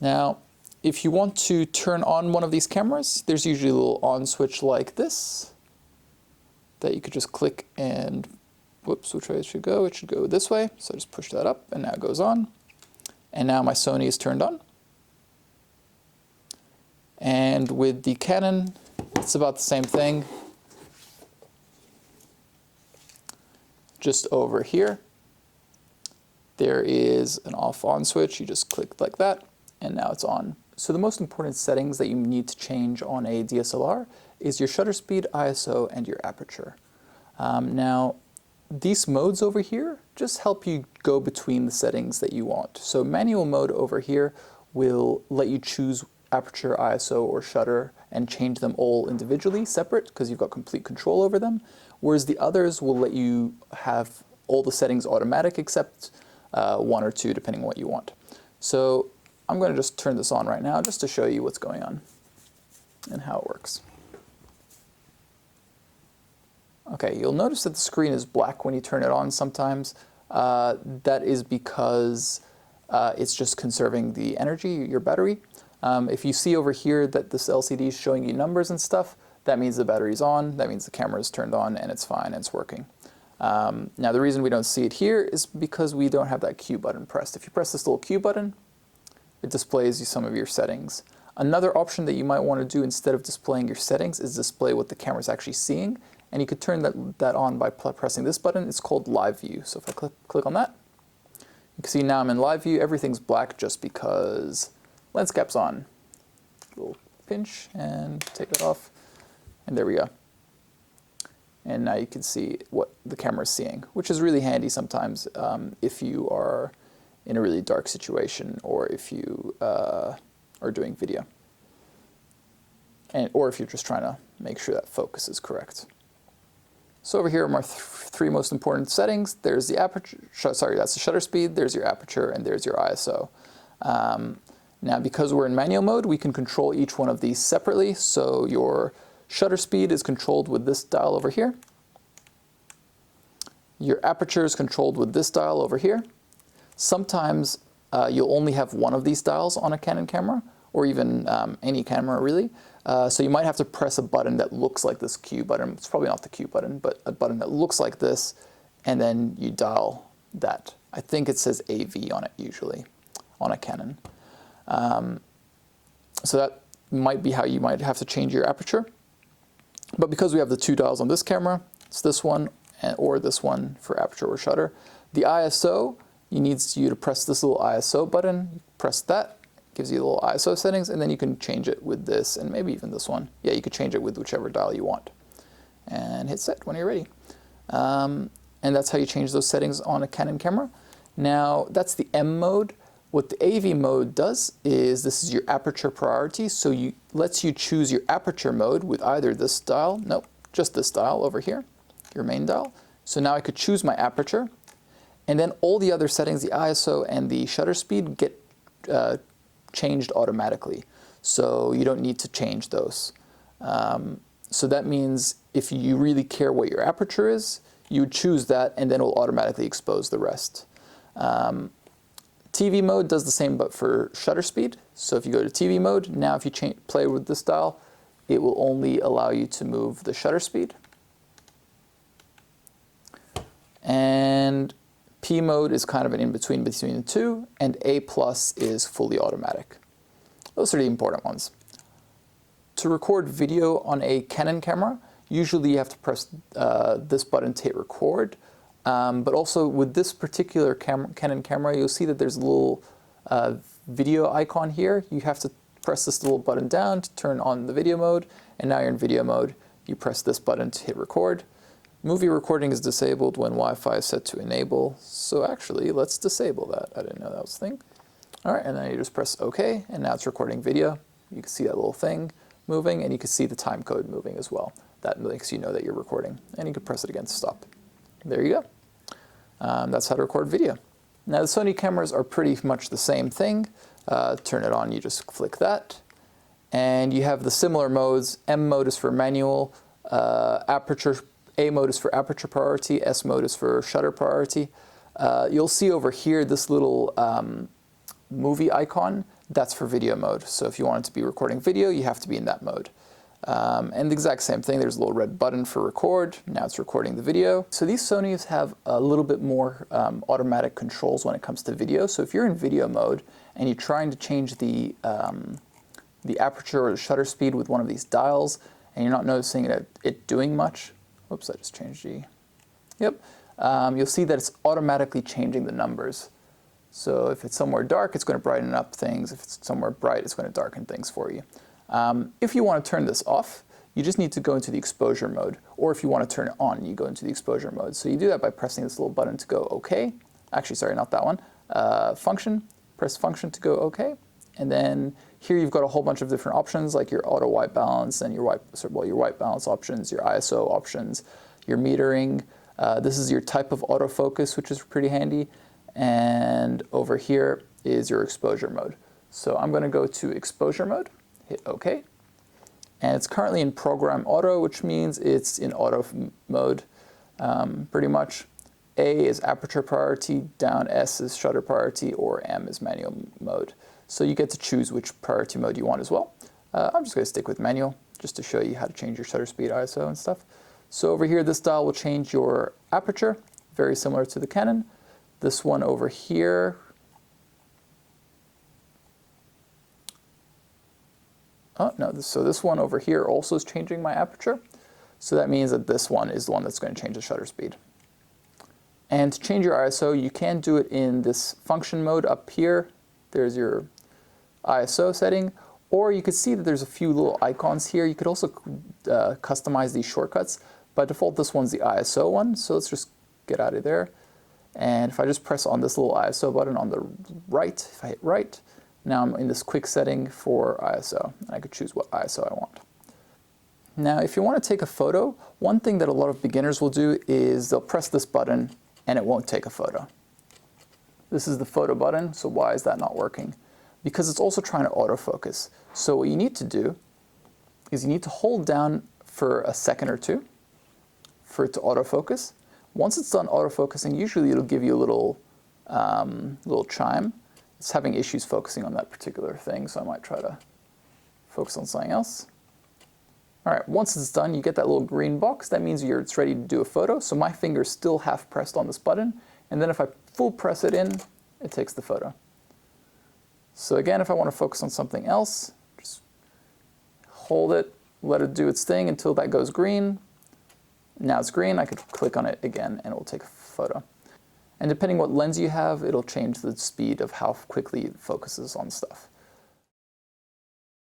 Now, if you want to turn on one of these cameras, there's usually a little on switch like this that you could just click and, whoops, which way it should go? It should go this way. So just push that up and now it goes on. And now my Sony is turned on. And with the Canon, it's about the same thing. Just over here, there is an off-on switch. You just click like that, and now it's on. So the most important settings that you need to change on a DSLR is your shutter speed, ISO, and your aperture. Now, these modes over here just help you go between the settings that you want. So manual mode over here will let you choose aperture, ISO, or shutter and change them all individually, separate, because you've got complete control over them. Whereas the others will let you have all the settings automatic except one or two, depending on what you want. So I'm going to just turn this on right now just to show you what's going on and how it works. Okay, you'll notice that the screen is black when you turn it on sometimes. That is because it's just conserving the energy, your battery. If you see over here that this LCD is showing you numbers and stuff, that means the battery's on, that means the camera is turned on and it's fine and it's working. Now the reason we don't see it here is because we don't have that Q button pressed. If you press this little Q button, it displays you some of your settings. Another option that you might want to do instead of displaying your settings is display what the camera is actually seeing, and you could turn that on by pressing this button. It's called Live View. So if I click on that, you can see now I'm in Live View. Everything's black just because lens cap's on. Little pinch and take that off, and there we go. And now you can see what the camera is seeing, which is really handy sometimes if you are in a really dark situation, or if you are doing video, or if you're just trying to make sure that focus is correct. So over here are my three most important settings. There's the aperture, sorry, that's the shutter speed, there's your aperture, and there's your ISO. Now, because we're in manual mode, we can control each one of these separately. So your shutter speed is controlled with this dial over here. Your aperture is controlled with this dial over here. Sometimes you'll only have one of these dials on a Canon camera, or even any camera really. So you might have to press a button that looks like this Q button. It's probably not the Q button, but a button that looks like this, and then you dial that. I think it says AV on it usually, on a Canon. So that might be how you might have to change your aperture. But because we have the two dials on this camera, it's this one or this one for aperture or shutter. The ISO, you need you to press this little ISO button. You press that, gives you the little ISO settings, and then you can change it with this and maybe even this one. Yeah, you could change it with whichever dial you want. And hit set when you're ready. And that's how you change those settings on a Canon camera. Now, that's the M mode. What the AV mode does is this is your aperture priority, so it lets you choose your aperture mode with either this dial, nope, just this dial over here, your main dial. So now I could choose my aperture, and then all the other settings, the ISO and the shutter speed, get changed automatically. So you don't need to change those. So that means if you really care what your aperture is, you would choose that, and then it will automatically expose the rest. TV mode does the same, but for shutter speed. So if you go to TV mode, now if you play with this dial, it will only allow you to move the shutter speed. And P mode is kind of an in-between between the two, and A+ is fully automatic. Those are the important ones. To record video on a Canon camera, usually you have to press this button to hit record. But also with this particular Canon camera, you'll see that there's a little video icon here. You have to press this little button down to turn on the video mode, and now you're in video mode. You press this button to hit record. Movie recording is disabled when Wi-Fi is set to enable. So actually, let's disable that. I didn't know that was a thing. All right, and then you just press OK, and now it's recording video. You can see that little thing moving, and you can see the time code moving as well. That makes you know that you're recording, and you can press it again to stop. There you go. That's how to record video. Now the Sony cameras are pretty much the same thing. Turn it on, you just flick that. And you have the similar modes. M mode is for manual, aperture, A mode is for aperture priority, S mode is for shutter priority. You'll see over here this little movie icon. that's for video mode. So if you want it to be recording video, you have to be in that mode. And the exact same thing, there's a little red button for record. Now it's recording the video. So these Sonys have a little bit more automatic controls when it comes to video. So if you're in video mode and you're trying to change the aperture or the shutter speed with one of these dials, and you're not noticing it doing much, whoops, I just changed the, yep, you'll see that it's automatically changing the numbers. So if it's somewhere dark, it's going to brighten up things. If it's somewhere bright, it's going to darken things for you. If you want to turn this off, you just need to go into the exposure mode. Or if you want to turn it on, you go into the exposure mode. So you do that by pressing this little button to go OK. Actually, sorry, not that one. Function, press function to go OK. And then here you've got a whole bunch of different options, like your auto white balance and your white balance options, your ISO options, your metering. This is your type of autofocus, which is pretty handy. And over here is your exposure mode. So I'm going to go to exposure mode, hit OK. And it's currently in program auto, which means it's in auto mode pretty much. A is aperture priority, down S is shutter priority, or M is manual mode. So you get to choose which priority mode you want as well. I'm just going to stick with manual, just to show you how to change your shutter speed, ISO, and stuff. So over here, this dial will change your aperture, very similar to the Canon. This one over here, oh no, so this one over here also is changing my aperture. So that means that this one is the one that's going to change the shutter speed. And to change your ISO, you can do it in this function mode up here. There's your ISO setting, or you could see that there's a few little icons here. You could also customize these shortcuts. By default, this one's the ISO one, so let's just get out of there. And if I just press on this little ISO button on the right, if I hit right, now I'm in this quick setting for ISO, and I could choose what ISO I want. Now, if you want to take a photo, one thing that a lot of beginners will do is they'll press this button and it won't take a photo. This is the photo button, so why is that not working? Because it's also trying to autofocus. So what you need to do is you need to hold down for a second or two for it to autofocus. Once it's done autofocusing, usually it'll give you a little chime. It's having issues focusing on that particular thing, so I might try to focus on something else. All right, once it's done, you get that little green box. That means it's ready to do a photo. So my finger's still half pressed on this button. And then if I full press it in, it takes the photo. So again, if I want to focus on something else, just hold it, let it do its thing until that goes green. Now it's green, I could click on it again and it will take a photo. And depending what lens you have, it'll change the speed of how quickly it focuses on stuff.